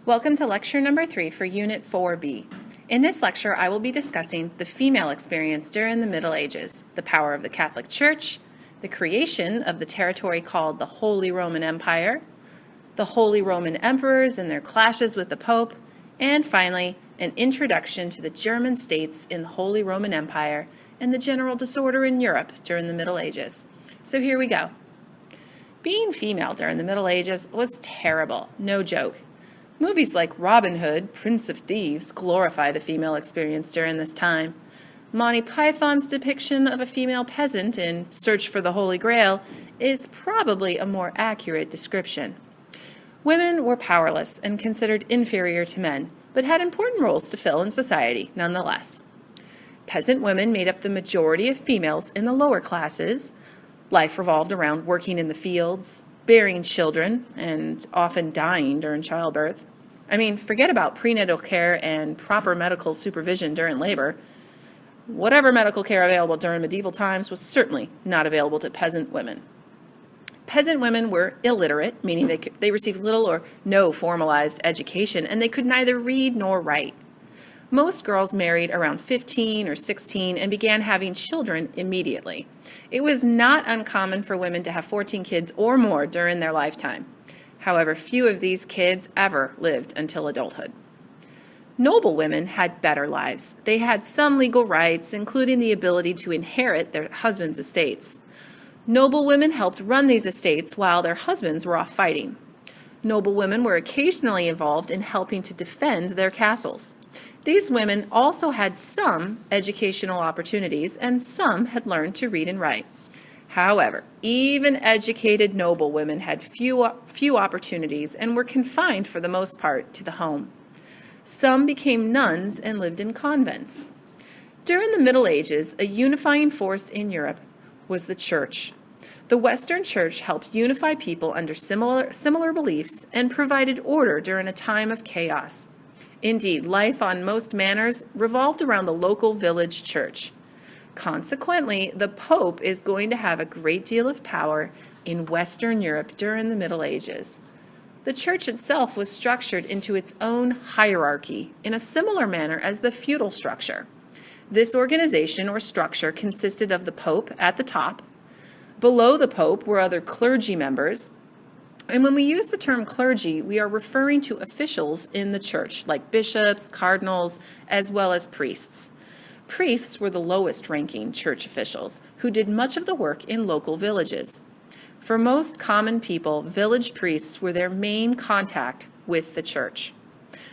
Welcome to lecture number 3 for Unit 4B. In this lecture, I will be discussing the female experience during the Middle Ages, the power of the Catholic Church, the creation of the territory called the Holy Roman Empire, the Holy Roman Emperors and their clashes with the Pope, and finally, an introduction to the German states in the Holy Roman Empire and the general disorder in Europe during the Middle Ages. So here we go. Being female during the Middle Ages was terrible, no joke. Movies like Robin Hood, Prince of Thieves glorify the female experience during this time. Monty Python's depiction of a female peasant in Search for the Holy Grail is probably a more accurate description. Women were powerless and considered inferior to men, but had important roles to fill in society nonetheless. Peasant women made up the majority of females in the lower classes. Life revolved around working in the fields, bearing children, and often dying during childbirth. I mean, forget about prenatal care and proper medical supervision during labor. Whatever medical care available during medieval times was certainly not available to peasant women. Peasant women were illiterate, meaning they received little or no formalized education, and they could neither read nor write. Most girls married around 15 or 16 and began having children immediately. It was not uncommon for women to have 14 kids or more during their lifetime. However, few of these kids ever lived until adulthood. Noble women had better lives. They had some legal rights, including the ability to inherit their husbands' estates. Noble women helped run these estates while their husbands were off fighting. Noble women were occasionally involved in helping to defend their castles. These women also had some educational opportunities, and some had learned to read and write. However, even educated noble women had few opportunities and were confined for the most part to the home. Some became nuns and lived in convents. During the Middle Ages, a unifying force in Europe was the Church. The Western Church helped unify people under similar beliefs and provided order during a time of chaos. Indeed, life on most manors revolved around the local village church. Consequently, the Pope is going to have a great deal of power in Western Europe during the Middle Ages. The church itself was structured into its own hierarchy in a similar manner as the feudal structure. This organization or structure consisted of the Pope at the top. Below the Pope were other clergy members. And when we use the term clergy, we are referring to officials in the church, like bishops, cardinals, as well as priests. Priests were the lowest ranking church officials who did much of the work in local villages. For most common people, village priests were their main contact with the church.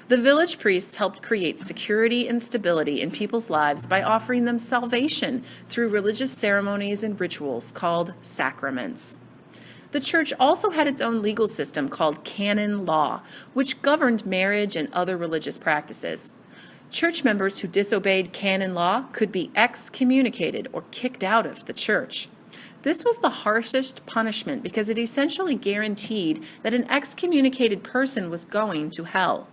The village priests helped create security and stability in people's lives by offering them salvation through religious ceremonies and rituals called sacraments. The church also had its own legal system called canon law, which governed marriage and other religious practices. Church members who disobeyed canon law could be excommunicated or kicked out of the church. This was the harshest punishment because it essentially guaranteed that an excommunicated person was going to hell.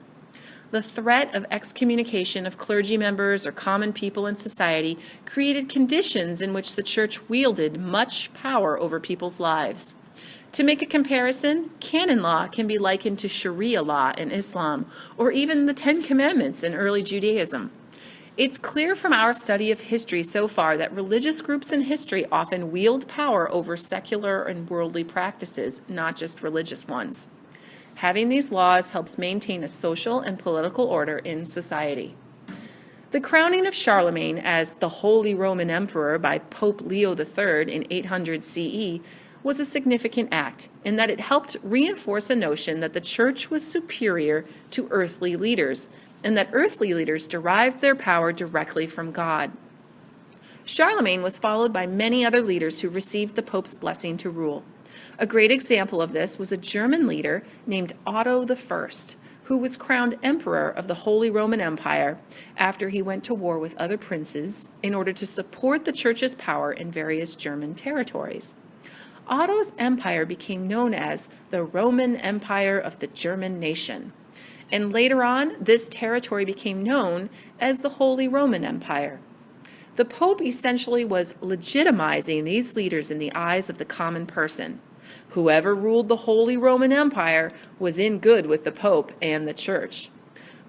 The threat of excommunication of clergy members or common people in society created conditions in which the church wielded much power over people's lives. To make a comparison, canon law can be likened to Sharia law in Islam, or even the Ten Commandments in early Judaism. It's clear from our study of history so far that religious groups in history often wield power over secular and worldly practices, not just religious ones. Having these laws helps maintain a social and political order in society. The crowning of Charlemagne as the Holy Roman Emperor by Pope Leo III in 800 CE was a significant act in that it helped reinforce a notion that the church was superior to earthly leaders and that earthly leaders derived their power directly from God. Charlemagne was followed by many other leaders who received the Pope's blessing to rule. A great example of this was a German leader named Otto I, who was crowned Emperor of the Holy Roman Empire after he went to war with other princes in order to support the church's power in various German territories. Otto's empire became known as the Roman Empire of the German nation, and later on, this territory became known as the Holy Roman Empire. The Pope essentially was legitimizing these leaders in the eyes of the common person. Whoever ruled the Holy Roman Empire was in good with the Pope and the Church.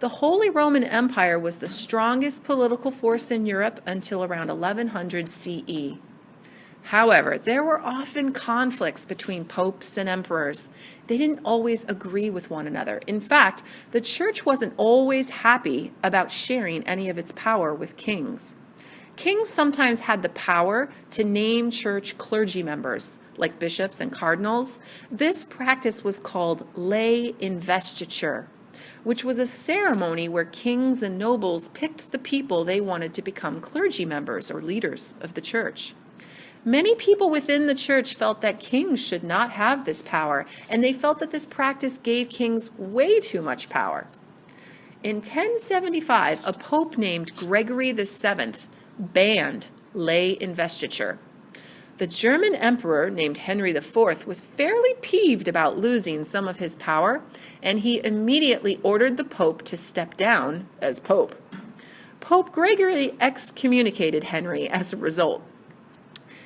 The Holy Roman Empire was the strongest political force in Europe until around 1100 CE. However, there were often conflicts between popes and emperors. They didn't always agree with one another. In fact, the church wasn't always happy about sharing any of its power with kings. Kings sometimes had the power to name church clergy members, like bishops and cardinals. This practice was called lay investiture, which was a ceremony where kings and nobles picked the people they wanted to become clergy members or leaders of the church. Many people within the church felt that kings should not have this power, and they felt that this practice gave kings way too much power. In 1075, a pope named Gregory VII banned lay investiture. The German emperor named Henry IV was fairly peeved about losing some of his power, and he immediately ordered the pope to step down as pope. Pope Gregory excommunicated Henry as a result.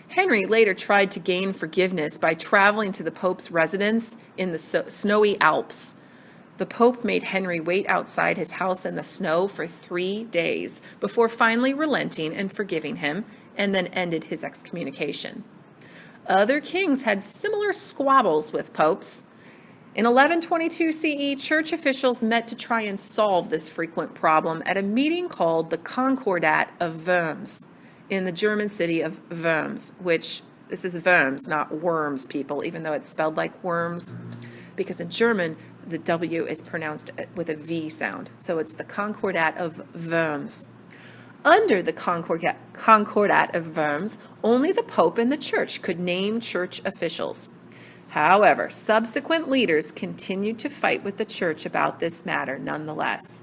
Henry later tried to gain forgiveness by traveling to the Pope's residence in the snowy Alps. The Pope made Henry wait outside his house in the snow for 3 days before finally relenting and forgiving him, and then ended his excommunication. Other kings had similar squabbles with popes. In 1122 CE, church officials met to try and solve this frequent problem at a meeting called the Concordat of Worms, in the German city of Worms, which, this is Worms, not worms, people, even though it's spelled like worms, because in German, the W is pronounced with a V sound. So it's the Concordat of Worms. Under the Concordat of Worms, only the Pope and the Church could name church officials. However, subsequent leaders continued to fight with the Church about this matter nonetheless.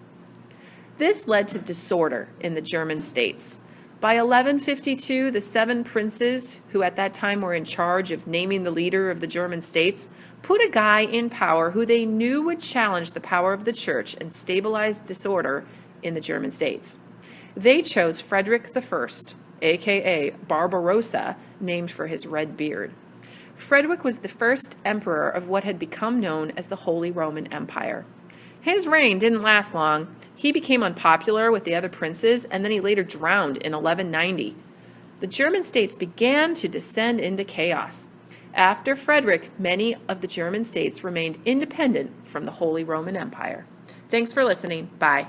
This led to disorder in the German states. By 1152, the 7 princes, who at that time were in charge of naming the leader of the German states, put a guy in power who they knew would challenge the power of the church and stabilize disorder in the German states. They chose Frederick I, aka Barbarossa, named for his red beard. Frederick was the first emperor of what had become known as the Holy Roman Empire. His reign didn't last long. He became unpopular with the other princes, and then he later drowned in 1190. The German states began to descend into chaos. After Frederick, many of the German states remained independent from the Holy Roman Empire. Thanks for listening. Bye.